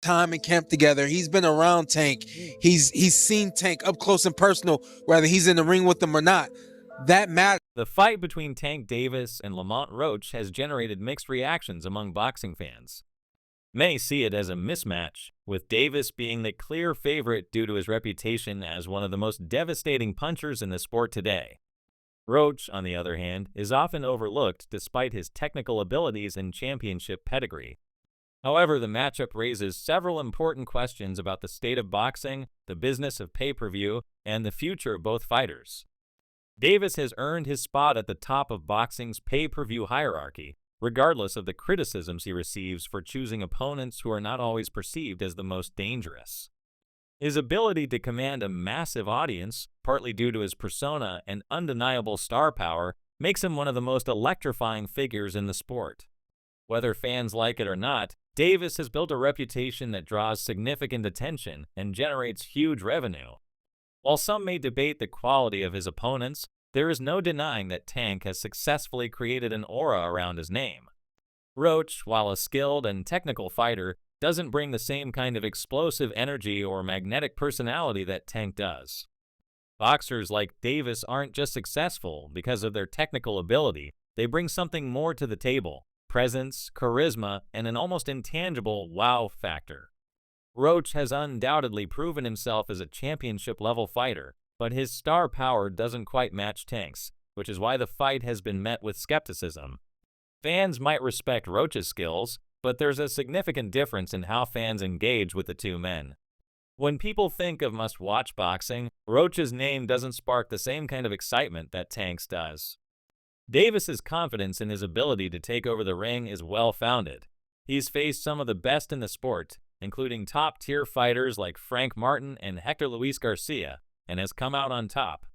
time in camp together. He's been around Tank. He's seen Tank up close and personal, whether he's in the ring with him or not. That matters. The fight between Tank Davis and Lamont Roach has generated mixed reactions among boxing fans. Many see it as a mismatch, with Davis being the clear favorite due to his reputation as one of the most devastating punchers in the sport today. Roach, on the other hand, is often overlooked despite his technical abilities and championship pedigree. However, the matchup raises several important questions about the state of boxing, the business of pay-per-view, and the future of both fighters. Davis has earned his spot at the top of boxing's pay-per-view hierarchy, regardless of the criticisms he receives for choosing opponents who are not always perceived as the most dangerous. His ability to command a massive audience, partly due to his persona and undeniable star power, makes him one of the most electrifying figures in the sport. Whether fans like it or not, Davis has built a reputation that draws significant attention and generates huge revenue. While some may debate the quality of his opponents, there is no denying that Tank has successfully created an aura around his name. Roach, while a skilled and technical fighter, doesn't bring the same kind of explosive energy or magnetic personality that Tank does. Boxers like Davis aren't just successful because of their technical ability, they bring something more to the table: presence, charisma, and an almost intangible wow factor. Roach has undoubtedly proven himself as a championship-level fighter, but his star power doesn't quite match Tank's, which is why the fight has been met with skepticism. Fans might respect Roach's skills, but there's a significant difference in how fans engage with the two men. When people think of must-watch boxing, Roach's name doesn't spark the same kind of excitement that Tank's does. Davis's confidence in his ability to take over the ring is well-founded. He's faced some of the best in the sport, including top-tier fighters like Frank Martin and Hector Luis Garcia, and has come out on top.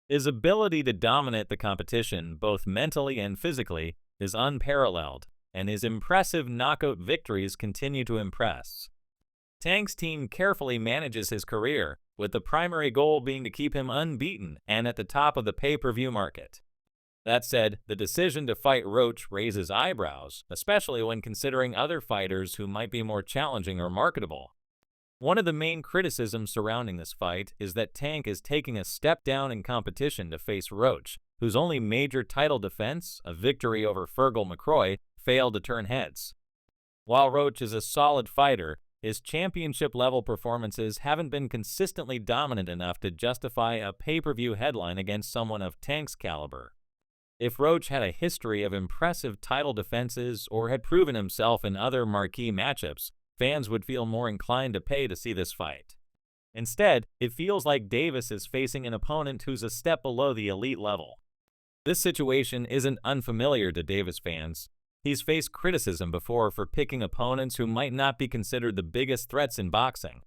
His ability to dominate the competition, both mentally and physically, is unparalleled, and his impressive knockout victories continue to impress. Tank's team carefully manages his career, with the primary goal being to keep him unbeaten and at the top of the pay-per-view market. That said, the decision to fight Roach raises eyebrows, especially when considering other fighters who might be more challenging or marketable. One of the main criticisms surrounding this fight is that Tank is taking a step down in competition to face Roach, whose only major title defense, a victory over Fergal McCroy, failed to turn heads. While Roach is a solid fighter, his championship-level performances haven't been consistently dominant enough to justify a pay-per-view headline against someone of Tank's caliber. If Roach had a history of impressive title defenses or had proven himself in other marquee matchups, fans would feel more inclined to pay to see this fight. Instead, it feels like Davis is facing an opponent who's a step below the elite level. This situation isn't unfamiliar to Davis fans. He's faced criticism before for picking opponents who might not be considered the biggest threats in boxing.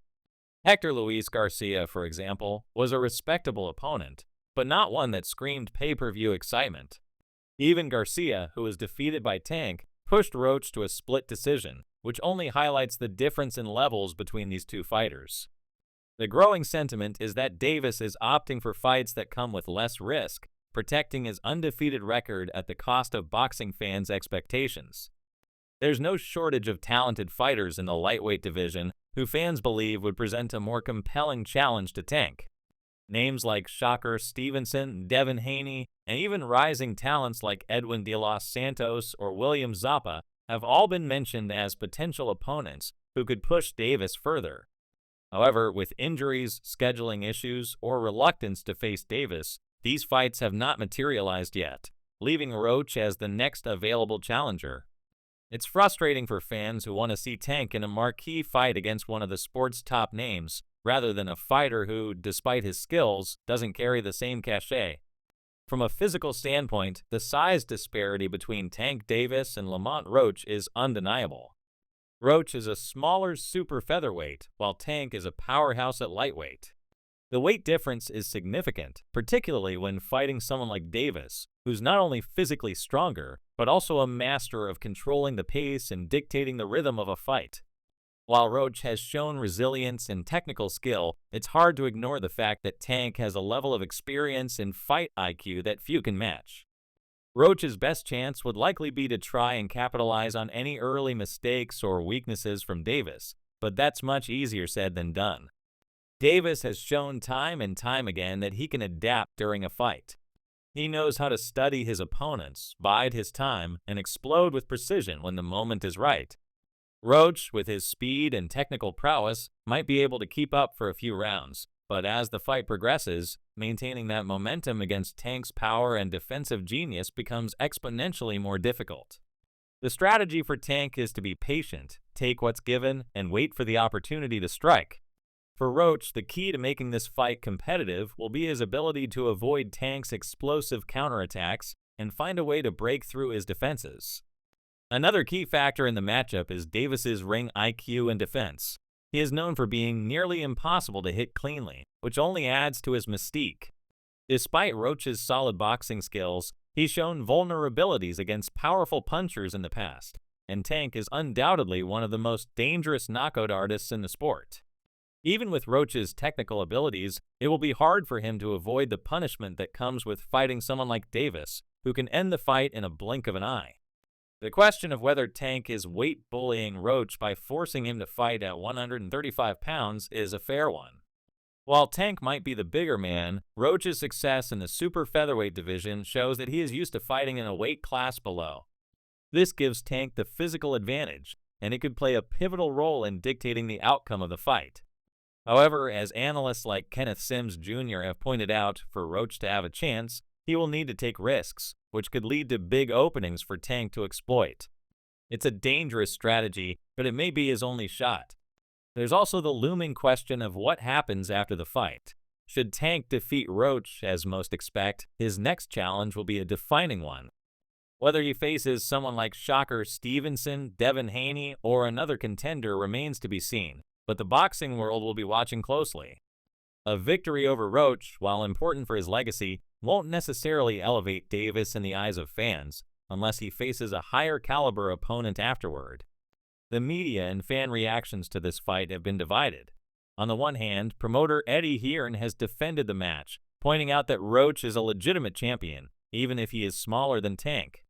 Hector Luis Garcia, for example, was a respectable opponent, but not one that screamed pay-per-view excitement. Even Garcia, who was defeated by Tank, pushed Roach to a split decision, which only highlights the difference in levels between these two fighters. The growing sentiment is that Davis is opting for fights that come with less risk, protecting his undefeated record at the cost of boxing fans' expectations. There's no shortage of talented fighters in the lightweight division who fans believe would present a more compelling challenge to Tank. Names like Shocker Stevenson, Devin Haney, and even rising talents like Edwin De Los Santos or William Zappa have all been mentioned as potential opponents who could push Davis further. However, with injuries, scheduling issues, or reluctance to face Davis, these fights have not materialized yet, leaving Roach as the next available challenger. It's frustrating for fans who want to see Tank in a marquee fight against one of the sport's top names, rather than a fighter who, despite his skills, doesn't carry the same cachet. From a physical standpoint, the size disparity between Tank Davis and Lamont Roach is undeniable. Roach is a smaller super featherweight, while Tank is a powerhouse at lightweight. The weight difference is significant, particularly when fighting someone like Davis, who's not only physically stronger, but also a master of controlling the pace and dictating the rhythm of a fight. While Roach has shown resilience and technical skill, it's hard to ignore the fact that Tank has a level of experience and fight IQ that few can match. Roach's best chance would likely be to try and capitalize on any early mistakes or weaknesses from Davis, but that's much easier said than done. Davis has shown time and time again that he can adapt during a fight. He knows how to study his opponents, bide his time, and explode with precision when the moment is right. Roach, with his speed and technical prowess, might be able to keep up for a few rounds, but as the fight progresses, maintaining that momentum against Tank's power and defensive genius becomes exponentially more difficult. The strategy for Tank is to be patient, take what's given, and wait for the opportunity to strike. For Roach, the key to making this fight competitive will be his ability to avoid Tank's explosive counterattacks and find a way to break through his defenses. Another key factor in the matchup is Davis's ring IQ and defense. He is known for being nearly impossible to hit cleanly, which only adds to his mystique. Despite Roach's solid boxing skills, he's shown vulnerabilities against powerful punchers in the past, and Tank is undoubtedly one of the most dangerous knockout artists in the sport. Even with Roach's technical abilities, it will be hard for him to avoid the punishment that comes with fighting someone like Davis, who can end the fight in a blink of an eye. The question of whether Tank is weight bullying Roach by forcing him to fight at 135 pounds is a fair one. While Tank might be the bigger man, Roach's success in the super featherweight division shows that he is used to fighting in a weight class below. This gives Tank the physical advantage, and it could play a pivotal role in dictating the outcome of the fight. However, as analysts like Kenneth Sims Jr. have pointed out, for Roach to have a chance, he will need to take risks, which could lead to big openings for Tank to exploit. It's a dangerous strategy, but it may be his only shot. There's also the looming question of what happens after the fight. Should Tank defeat Roach, as most expect, his next challenge will be a defining one. Whether he faces someone like Shocker Stevenson, Devin Haney, or another contender remains to be seen, but the boxing world will be watching closely. A victory over Roach, while important for his legacy, won't necessarily elevate Davis in the eyes of fans, unless he faces a higher caliber opponent afterward. The media and fan reactions to this fight have been divided. On the one hand, promoter Eddie Hearn has defended the match, pointing out that Roach is a legitimate champion, even if he is smaller than Tank.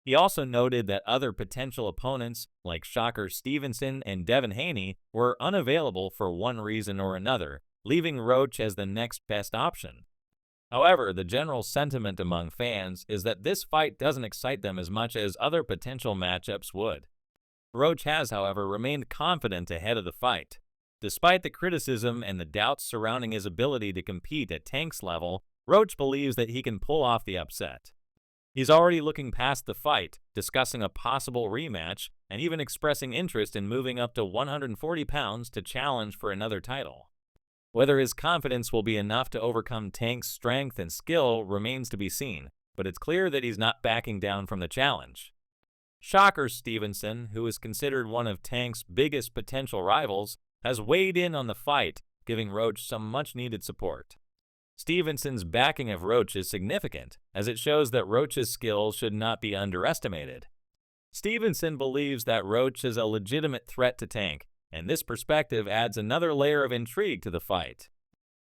He also noted that other potential opponents, like Shocker Stevenson and Devin Haney, were unavailable for one reason or another, leaving Roach as the next best option. However, the general sentiment among fans is that this fight doesn't excite them as much as other potential matchups would. Roach has, however, remained confident ahead of the fight. Despite the criticism and the doubts surrounding his ability to compete at Tank's level, Roach believes that he can pull off the upset. He's already looking past the fight, discussing a possible rematch, and even expressing interest in moving up to 140 pounds to challenge for another title. Whether his confidence will be enough to overcome Tank's strength and skill remains to be seen, but it's clear that he's not backing down from the challenge. Shocker Stevenson, who is considered one of Tank's biggest potential rivals, has weighed in on the fight, giving Roach some much-needed support. Stevenson's backing of Roach is significant, as it shows that Roach's skills should not be underestimated. Stevenson believes that Roach is a legitimate threat to Tank, and this perspective adds another layer of intrigue to the fight.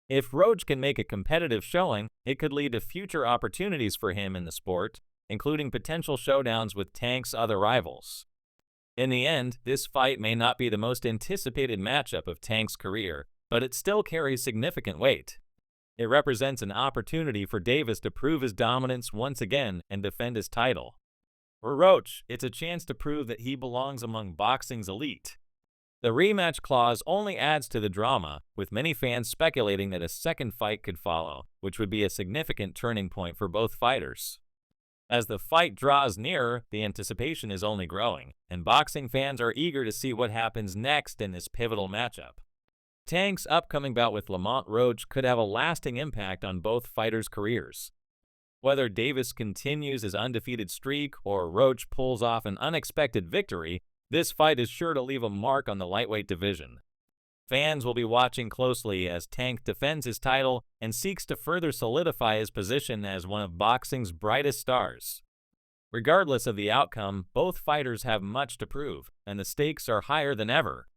If Roach can make a competitive showing, it could lead to future opportunities for him in the sport, including potential showdowns with Tank's other rivals. In the end, this fight may not be the most anticipated matchup of Tank's career, but it still carries significant weight. It represents an opportunity for Davis to prove his dominance once again and defend his title. For Roach, it's a chance to prove that he belongs among boxing's elite. The rematch clause only adds to the drama, with many fans speculating that a second fight could follow, which would be a significant turning point for both fighters. As the fight draws nearer, the anticipation is only growing, and boxing fans are eager to see what happens next in this pivotal matchup. Tank's upcoming bout with Lamont Roach could have a lasting impact on both fighters' careers. Whether Davis continues his undefeated streak or Roach pulls off an unexpected victory, this fight is sure to leave a mark on the lightweight division. Fans will be watching closely as Tank defends his title and seeks to further solidify his position as one of boxing's brightest stars. Regardless of the outcome, both fighters have much to prove, and the stakes are higher than ever.